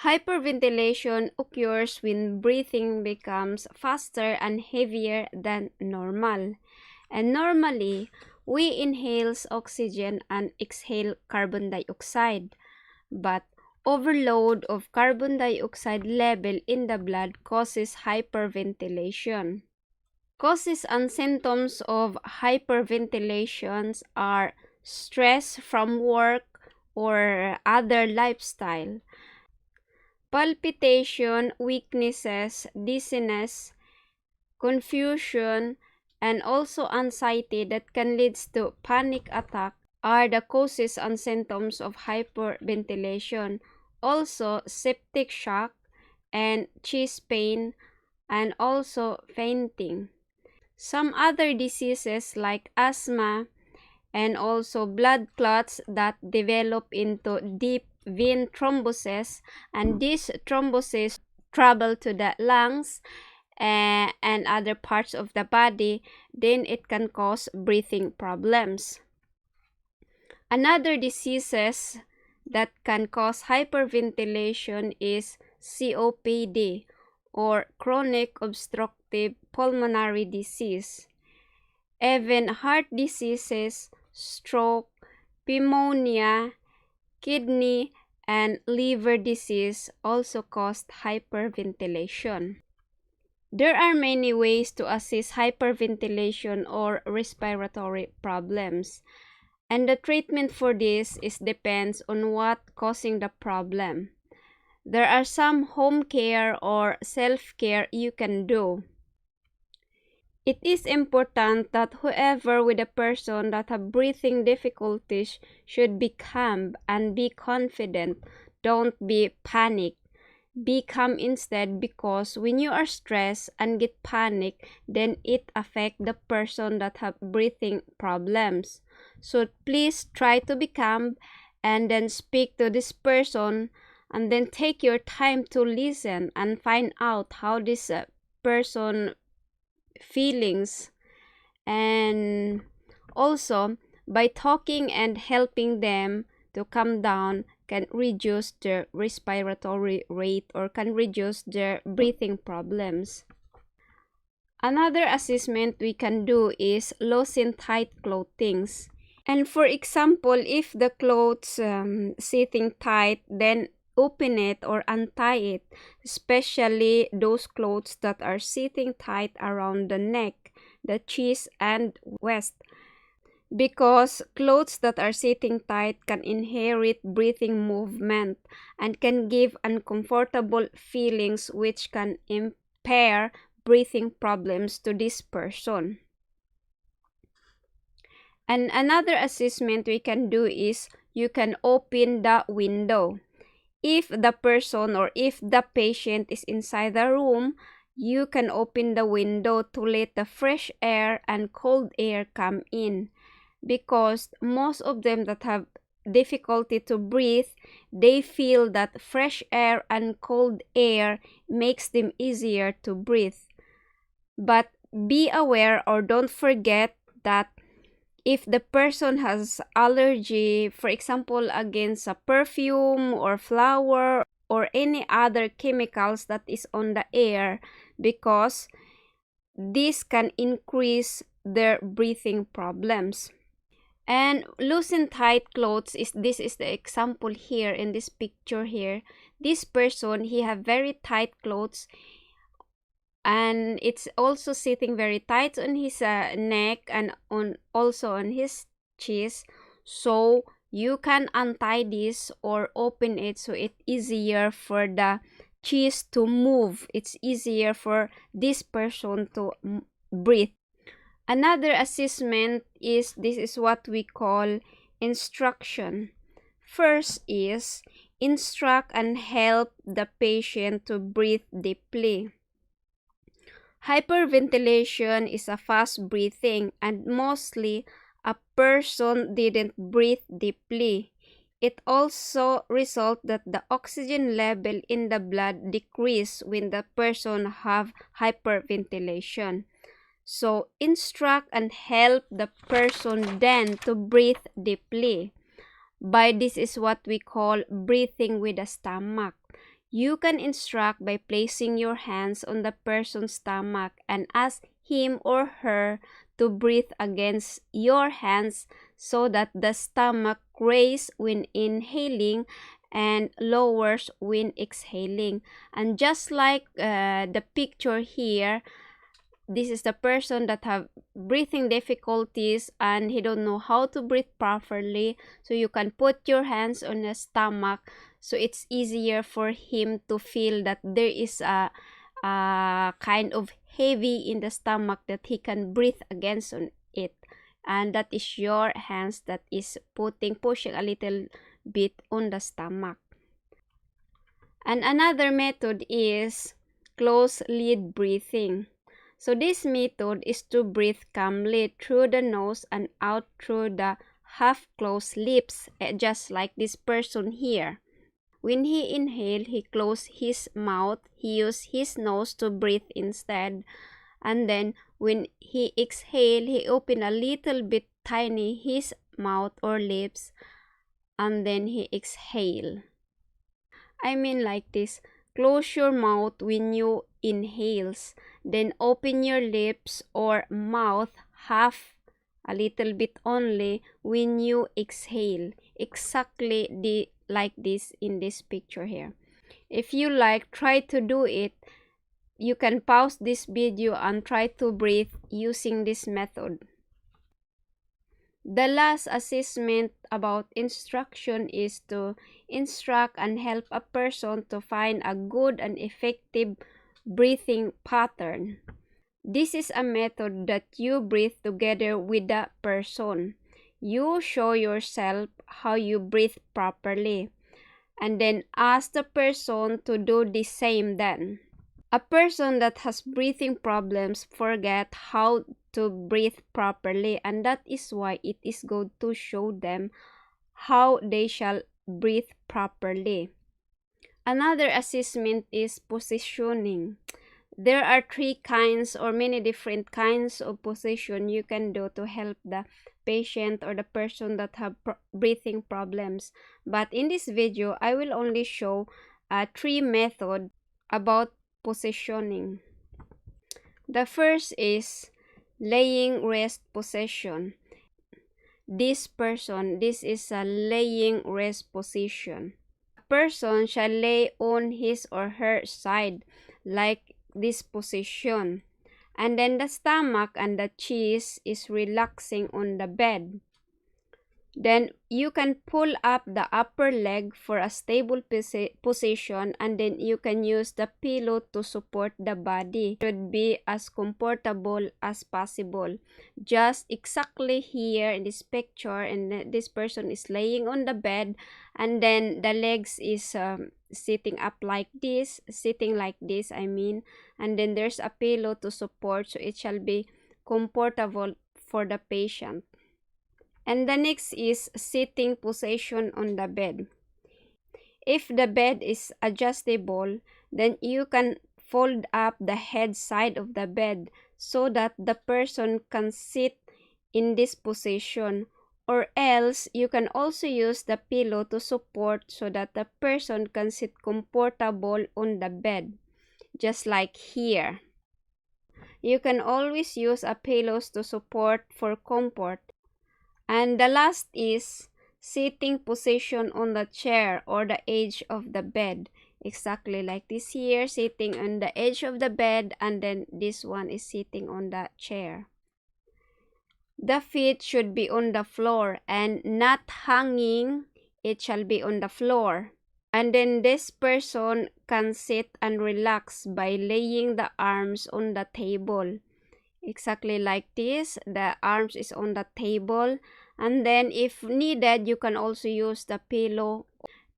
Hyperventilation occurs when breathing becomes faster and heavier than normal. And normally, we inhale oxygen and exhale carbon dioxide. But overload of carbon dioxide level in the blood causes hyperventilation. Causes and symptoms of hyperventilations are stress from work or other lifestyle, palpitation, weaknesses, dizziness, confusion, and also anxiety that can lead to panic attack are the causes and symptoms of hyperventilation. Also, septic shock and chest pain, and also fainting. Some other diseases like asthma and also blood clots that develop into deep vein thrombosis, and these thrombosis travel to the lungs and other parts of the body, then it can cause breathing problems. Another diseases that can cause hyperventilation is COPD, or chronic obstructive pulmonary disease. Even heart diseases, stroke, pneumonia, kidney, and liver disease also cause hyperventilation. There are many ways to assist hyperventilation or respiratory problems, and the treatment for this depends on what causing the problem. There are some home care or self-care you can do. It is important that whoever with a person that have breathing difficulties should be calm and be confident. Don't be panic. Be calm instead, because when you are stressed and get panic, then it affects the person that have breathing problems. So please try to be calm and then speak to this person, and then take your time to listen and find out how this person feelings. And also, by talking and helping them to calm down can reduce their respiratory rate or can reduce their breathing problems. Another assessment we can do is loosen tight clothings. And for example, if the clothes sitting tight, then open it or untie it, especially those clothes that are sitting tight around the neck, the chest, and waist, because clothes that are sitting tight can inherit breathing movement and can give uncomfortable feelings which can impair breathing problems to this person. And another assessment we can do is you can open the window. If the person or if the patient is inside the room, you can open the window to let the fresh air and cold air come in, because most of them that have difficulty to breathe, they feel that fresh air and cold air makes them easier to breathe. But be aware or don't forget that if the person has allergy, for example, against a perfume or flower or any other chemicals that is on the air, because this can increase their breathing problems. And loosen tight clothes this is the example here in this picture here. This person, he have very tight clothes, and it's also sitting very tight on his neck and also on his chest. So you can untie this or open it so it's easier for the chest to move. It's easier for this person to breathe. Another assessment is what we call instruction. First is instruct and help the patient to breathe deeply. Hyperventilation is a fast breathing, and mostly a person didn't breathe deeply. It also results that the oxygen level in the blood decrease when the person have hyperventilation. So instruct and help the person then to breathe deeply. By this is what we call breathing with the stomach. You can instruct by placing your hands on the person's stomach and ask him or her to breathe against your hands so that the stomach raises when inhaling and lowers when exhaling. And just like the picture here, this is the person that have breathing difficulties and he don't know how to breathe properly. So you can put your hands on the stomach so it's easier for him to feel that there is a kind of heavy in the stomach that he can breathe against on it. And that is your hands that is pushing a little bit on the stomach. And another method is closed lid breathing. So this method is to breathe calmly through the nose and out through the half-closed lips, just like this person here. When he inhales, he closes his mouth. He uses his nose to breathe instead. And then when he exhales, he opens a little bit tiny his mouth or lips. And then he exhales. I mean like this. Close your mouth when you inhales, then open your lips or mouth half, a little bit only, when you exhale. Exactly like this in this picture here. If you like, try to do it. You can pause this video and try to breathe using this method. The last assessment about instruction is to instruct and help a person to find a good and effective breathing pattern. This is a method that you breathe together with the person. You show yourself how you breathe properly, and then ask the person to do the same then. A person that has breathing problems forget how to breathe properly, and that is why it is good to show them how they shall breathe properly. Another assessment is positioning. There are 3 kinds or many different kinds of position you can do to help the patient or the person that have breathing problems. But in this video, I will only show 3 methods about positioning. The first is laying rest position. This is a laying rest position. A person shall lay on his or her side like this position, and then the stomach and the chest is relaxing on the bed. Then you can pull up the upper leg for a stable position, and then you can use the pillow to support the body. It should be as comfortable as possible. Just exactly here in this picture, and this person is laying on the bed, and then the legs is sitting like this, and then there's a pillow to support, so it shall be comfortable for the patient. And the next is sitting position on the bed. If the bed is adjustable, then you can fold up the head side of the bed so that the person can sit in this position, or else you can also use the pillow to support so that the person can sit comfortable on the bed, just like here. You can always use a pillows to support for comfort. And the last is sitting position on the chair or the edge of the bed. Exactly like this here, sitting on the edge of the bed, and then this one is sitting on the chair. The feet should be on the floor and not hanging. It shall be on the floor. And then this person can sit and relax by laying the arms on the table. Exactly like this, the arms is on the table, and then if needed you can also use the pillow.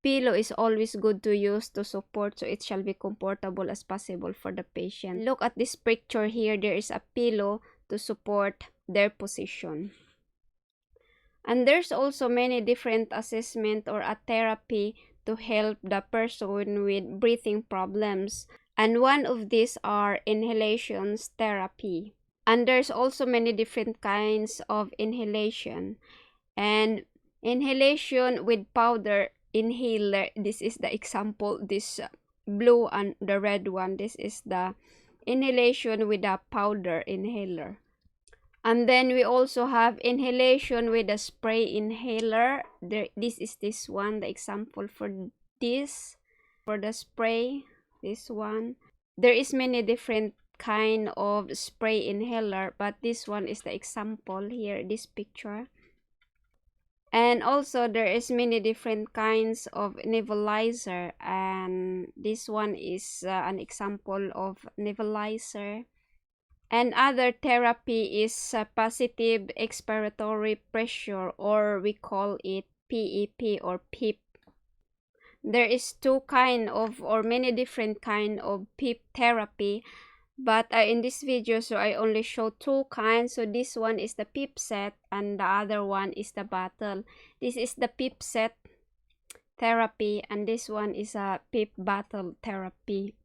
Pillow is always good to use to support, so it shall be comfortable as possible for the patient. Look at this picture here, there is a pillow to support their position. And there's also many different assessment or a therapy to help the person with breathing problems, and one of these are inhalations therapy. And there's also many different kinds of inhalation. And inhalation with powder inhaler, this is the example, this blue and the red one. This is the inhalation with a powder inhaler. And then we also have inhalation with a spray inhaler. This is this one, the example for this. For the spray, this one. There is many different kind of spray inhaler, but this one is the example here, this picture. And also there is many different kinds of nebulizer, and this one is an example of nebulizer. And other therapy is positive expiratory pressure, or we call it PEP or PEEP. There is two kind of, or many different kind of PEEP therapy, but in this video, so I only show two kinds. So this one is the PEEP set and the other one is the bottle. This is the PEEP set therapy and this one is a PEEP bottle therapy.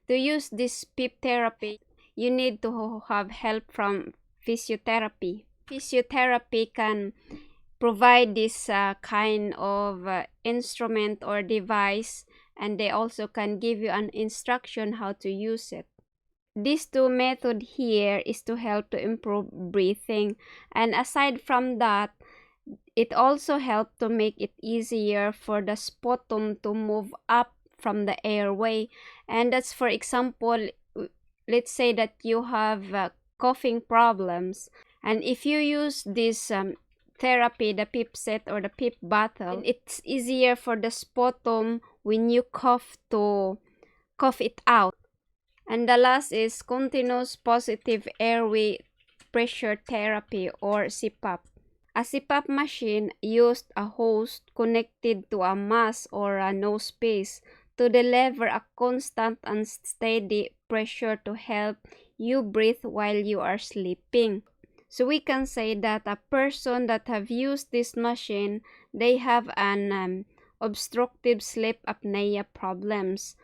To use this PEEP therapy, you need to have help from physiotherapy. Physiotherapy can provide this kind of instrument or device, and they also can give you an instruction how to use it. These two methods here is to help to improve breathing, and aside from that, it also helps to make it easier for the sputum to move up from the airway. And that's, for example, let's say that you have coughing problems, and if you use this therapy, the PEEP set or the PEEP bottle, it's easier for the sputum when you cough to cough it out. And the last is continuous positive airway pressure therapy or CPAP. A CPAP machine used a hose connected to a mask or a nose piece to deliver a constant and steady pressure to help you breathe while you are sleeping. So we can say that a person that have used this machine, they have an obstructive sleep apnea problems.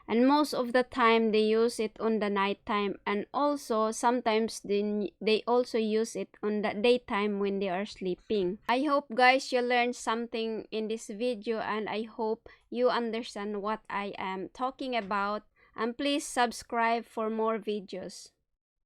And most of the time they use it on the night time, and also sometimes they also use it on the daytime when they are sleeping. I hope guys you learned something in this video, and I hope you understand what I am talking about, and please subscribe for more videos.